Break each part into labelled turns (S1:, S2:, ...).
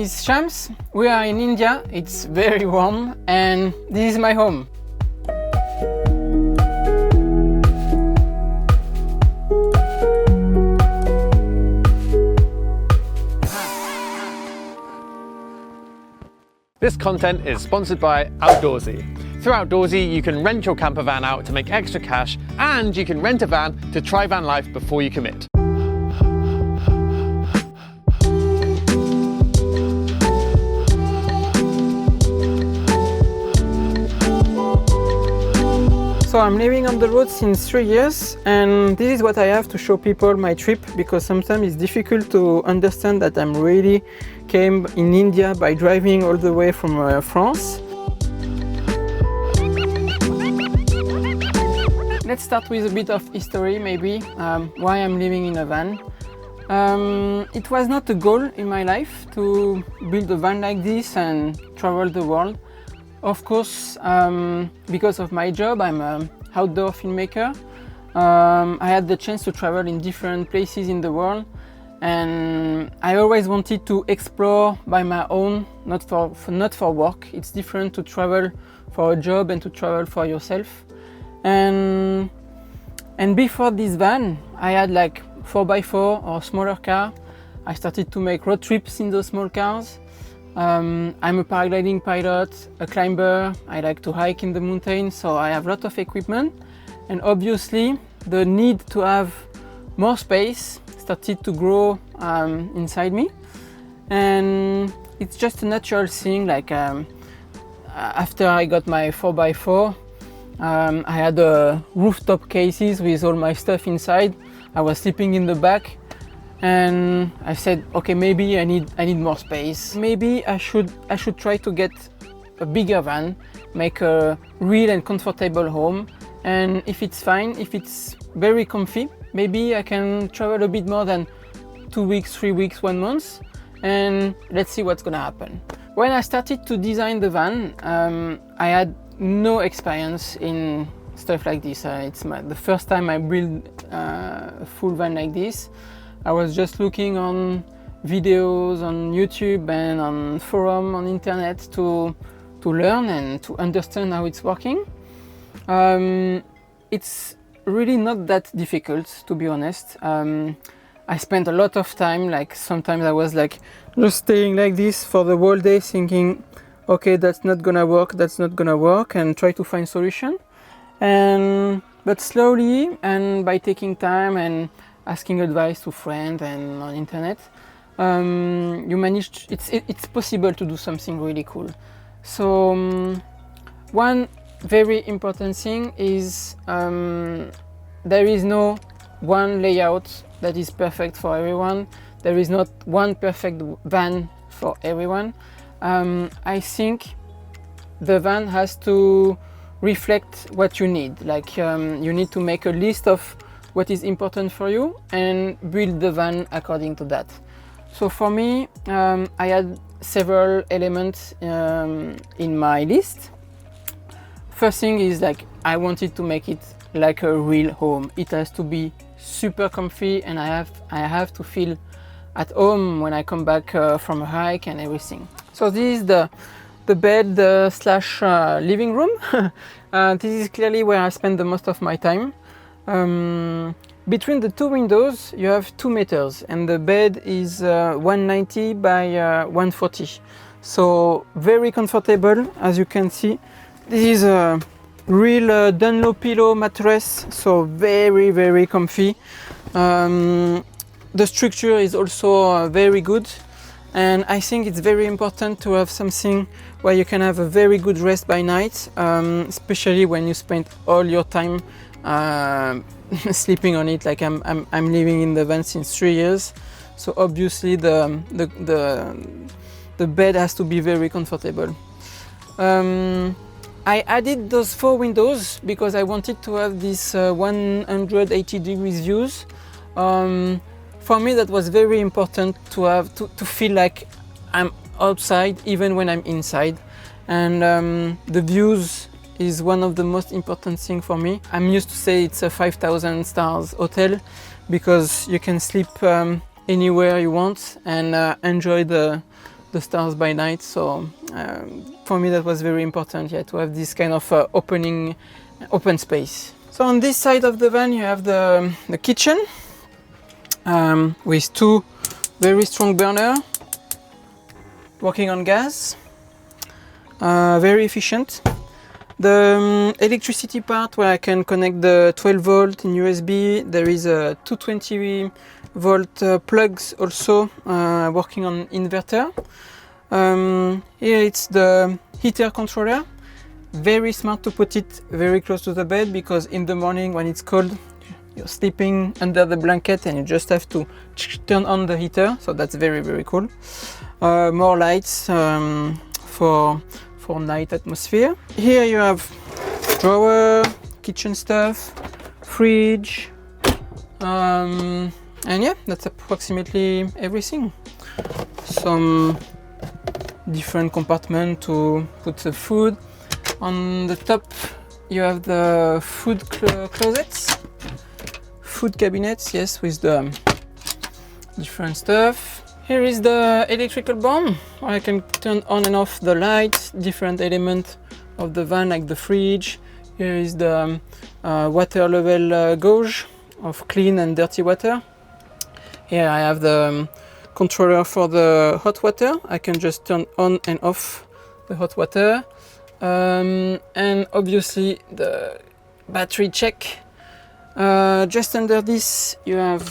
S1: is Shams. We are in India, it's very warm, and this is my home.
S2: This content is sponsored by Outdoorsy. Through Outdoorsy, you can rent your camper van out to make extra cash, and you can rent a van to try van life before you commit.
S1: So I'm living on the road since 3 years, and this is what I have to show people my trip, because sometimes it's difficult to understand that I'm really came in India by driving all the way from France. Let's start with a bit of history, maybe, why I'm living in a van. It was not a goal in my life to build a van like this and travel the world. Of course, because of my job, I'm an outdoor filmmaker. I had the chance to travel in different places in the world, and I always wanted to explore by my own, not for work. It's different to travel for a job and to travel for yourself. And before this van, I had like 4x4 or smaller car. I started to make road trips in those small cars. I'm a paragliding pilot, a climber. I like to hike in the mountains, so I have a lot of equipment. And obviously, the need to have more space started to grow inside me. And it's just a natural thing. Like after I got my 4x4, I had rooftop cases with all my stuff inside. I was sleeping in the back. And I said, okay, maybe I need more space. Maybe I should try to get a bigger van, make a real and comfortable home. And if it's fine, if it's very comfy, maybe I can travel a bit more than 2 weeks, 3 weeks, 1 month, and let's see what's gonna happen. When I started to design the van, I had no experience in stuff like this. It's the first time I build a full van like this. I was just looking on videos on YouTube and on forum on internet to learn and to understand how it's working. It's really not that difficult, to be honest. I spent a lot of time, like sometimes I was like just staying like this for the whole day thinking, okay, that's not gonna work, and try to find solution. But slowly, and by taking time and asking advice to friends and on internet, you manage. It's possible to do something really cool. So one very important thing is there is no one layout that is perfect for everyone. There is not one perfect van for everyone. I think the van has to reflect what you need. Like you need to make a list of what is important for you and build the van according to that. So for me, I had several elements in my list. First thing is like I wanted to make it like a real home. It has to be super comfy, and I have to feel at home when I come back from a hike and everything. So this is the bed slash living room. This is clearly where I spend the most of my time. Between the two windows you have 2 meters, and the bed is 190 by 140, so very comfortable. As you can see, this is a real Dunlop pillow mattress, so very comfy. The structure is also very good, and I think it's very important to have something where you can have a very good rest by night, especially when you spend all your time sleeping on it. Like I'm living in the van since 3 years, so obviously the bed has to be very comfortable. I added those 4 windows because I wanted to have this 180 degrees views. For me, that was very important to have to feel like I'm outside even when I'm inside, and the views is one of the most important thing for me. I'm used to say it's a 5,000 stars hotel because you can sleep anywhere you want and enjoy the the stars by night. So for me that was very important, yeah, to have this kind of open space. So on this side of the van you have the kitchen with two very strong burners working on gas, very efficient. The electricity part where I can connect the 12 volt in USB, there is a 220 volt plugs also working on inverter. Here it's the heater controller, very smart to put it very close to the bed, because in the morning when it's cold you're sleeping under the blanket and you just have to turn on the heater, so that's very, very cool. More lights for night atmosphere. Here you have drawer, kitchen stuff, fridge, and yeah, that's approximately everything. Some different compartment to put the food. On the top you have the food closets, food cabinets, yes, with the different stuff. Here is the electrical board, where I can turn on and off the lights, different elements of the van, like the fridge. Here is the water level gauge of clean and dirty water. Here I have the controller for the hot water. I can just turn on and off the hot water. And obviously the battery check. Just under this you have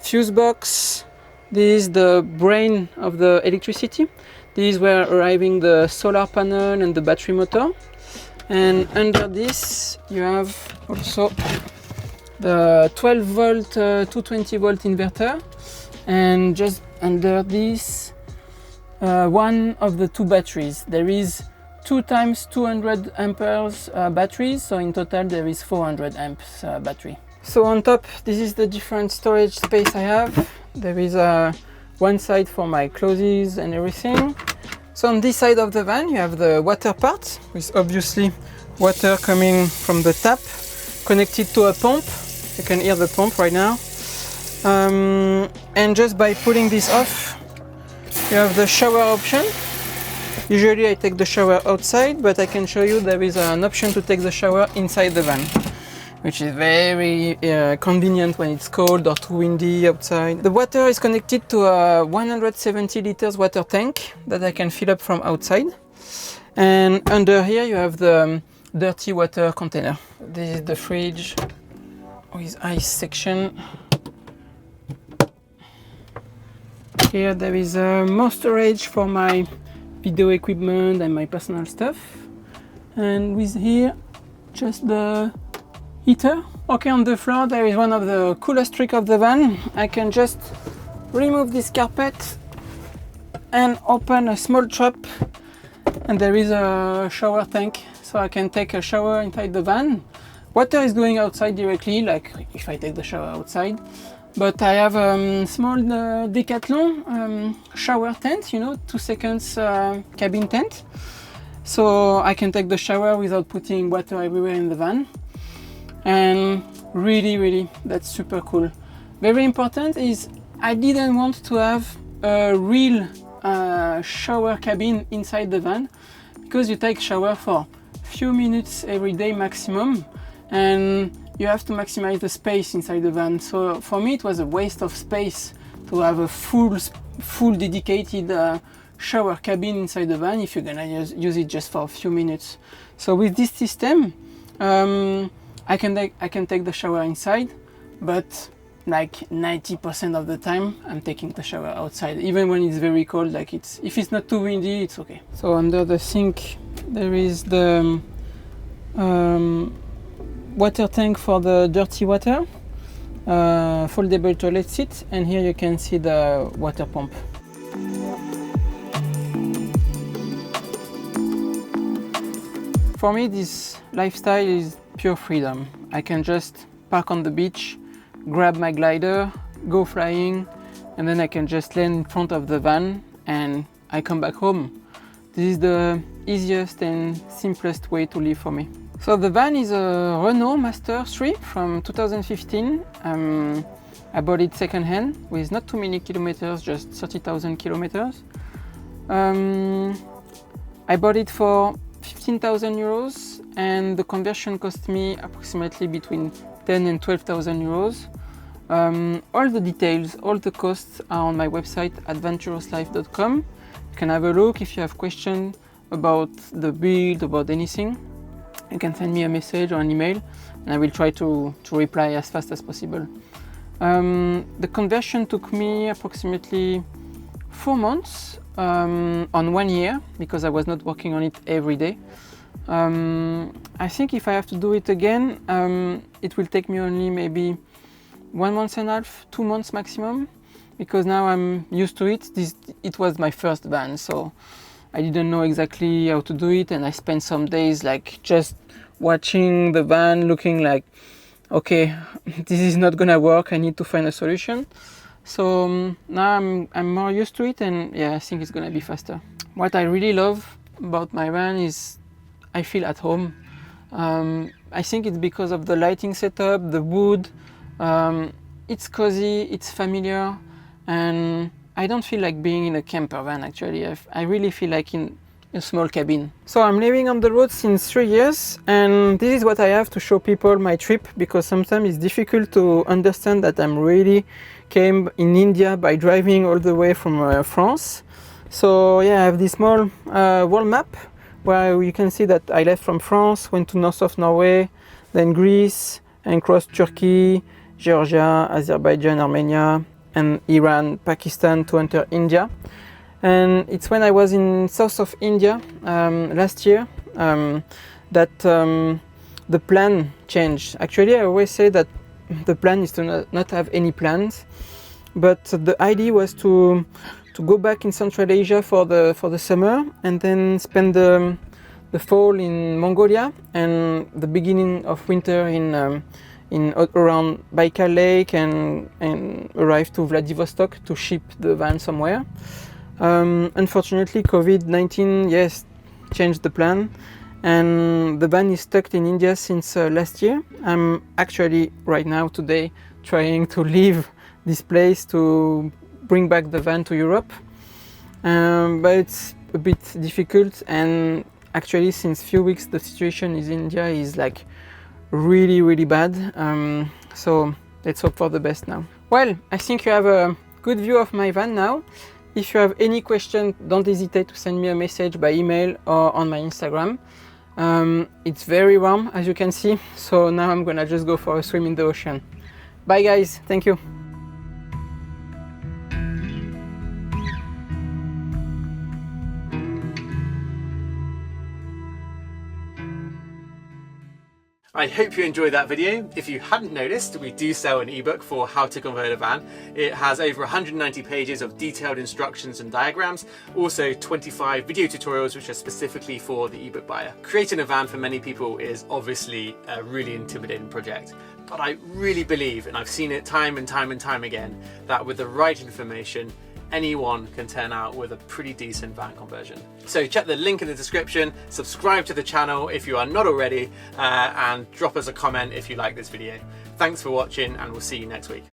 S1: fuse box. This is the brain of the electricity. This is where arriving the solar panel and the battery motor. And under this you have also the 12 volt 220 volt inverter, and just under this one of the two batteries. There is 2 times 200 amperes batteries, so in total there is 400 amps battery. So on top, this is the different storage space I have. There is one side for my clothes and everything. So on this side of the van you have the water part, with obviously water coming from the tap connected to a pump. You can hear the pump right now. And just by pulling this off you have the shower option. Usually I take the shower outside, but I can show you there is an option to take the shower inside the van, which is very convenient when it's cold or too windy outside. The water is connected to a 170 liters water tank that I can fill up from outside. And under here you have the dirty water container. This is the fridge with ice section. Here there is more storage for my video equipment and my personal stuff. And with here just the heater. Okay, on the floor there is one of the coolest tricks of the van. I can just remove this carpet and open a small trap, and there is a shower tank, so I can take a shower inside the van. Water is going outside directly, like if I take the shower outside. But I have a small Decathlon shower tent, you know, 2 seconds cabin tent. So I can take the shower without putting water everywhere in the van. And really, that's super cool. Very important is I didn't want to have a real shower cabin inside the van, because you take shower for a few minutes every day maximum, and you have to maximize the space inside the van. So for me it was a waste of space to have a full dedicated shower cabin inside the van if you're gonna use it just for a few minutes. So with this system I can take the shower inside, but like 90% of the time I'm taking the shower outside, even when it's very cold. Like if it's not too windy, it's okay. So under the sink there is the water tank for the dirty water, foldable toilet seat, and here you can see the water pump. For me this lifestyle is pure freedom. I can just park on the beach, grab my glider, go flying, and then I can just land in front of the van and I come back home. This is the easiest and simplest way to live for me. So the van is a Renault Master 3 from 2015. I bought it second-hand with not too many kilometers, just 30,000 kilometers. I bought it for 15,000 euros and the conversion cost me approximately between 10 and 12,000 euros. All the details, all the costs are on my website adventurouslife.com. You can have a look. If you have questions about the build, about anything, you can send me a message or an email and I will try to reply as fast as possible. The conversion took me approximately 4 months on 1 year because I was not working on it every day. I think if I have to do it again, it will take me only maybe 1.5 months, 2 months maximum, because now I'm used to it. It was my first van, so I didn't know exactly how to do it, and I spent some days like just watching the van, looking like, okay, this is not gonna work, I need to find a solution. So now I'm more used to it, and yeah, I think it's gonna be faster. What I really love about my van is I feel at home. I think it's because of the lighting setup, the wood. It's cozy, it's familiar, and I don't feel like being in a camper van actually. I really feel like in a small cabin. So I'm living on the road since 3 years, and this is what I have to show people my trip, because sometimes it's difficult to understand that I'm really came in India by driving all the way from France. So yeah, I have this small world map where you can see that I left from France, went to north of Norway, then Greece, and crossed Turkey, Georgia, Azerbaijan, Armenia, and Iran, Pakistan to enter India. And it's when I was in south of India last year that the plan changed. Actually, I always say that the plan is to not have any plans, but the idea was to go back in Central Asia for the summer and then spend the fall in Mongolia and the beginning of winter in around Baikal Lake and arrive to Vladivostok to ship the van somewhere. Unfortunately, COVID-19, yes, changed the plan, and the van is stuck in India since last year. I'm actually right now, today, trying to leave this place to bring back the van to Europe, but it's a bit difficult, and actually since few weeks the situation in India is like really bad, so let's hope for the best now. Well, I think you have a good view of my van now. If you have any question, don't hesitate to send me a message by email or on my Instagram. It's very warm, as you can see, so now I'm gonna just go for a swim in the ocean. Bye guys, thank you.
S2: I hope you enjoyed that video. If you hadn't noticed, we do sell an ebook for how to convert a van. It has over 190 pages of detailed instructions and diagrams, also 25 video tutorials which are specifically for the ebook buyer. Creating a van for many people is obviously a really intimidating project, but I really believe, and I've seen it time and time again, that with the right information, anyone can turn out with a pretty decent van conversion. So check the link in the description, subscribe to the channel if you are not already, and drop us a comment if you like this video. Thanks for watching, and we'll see you next week.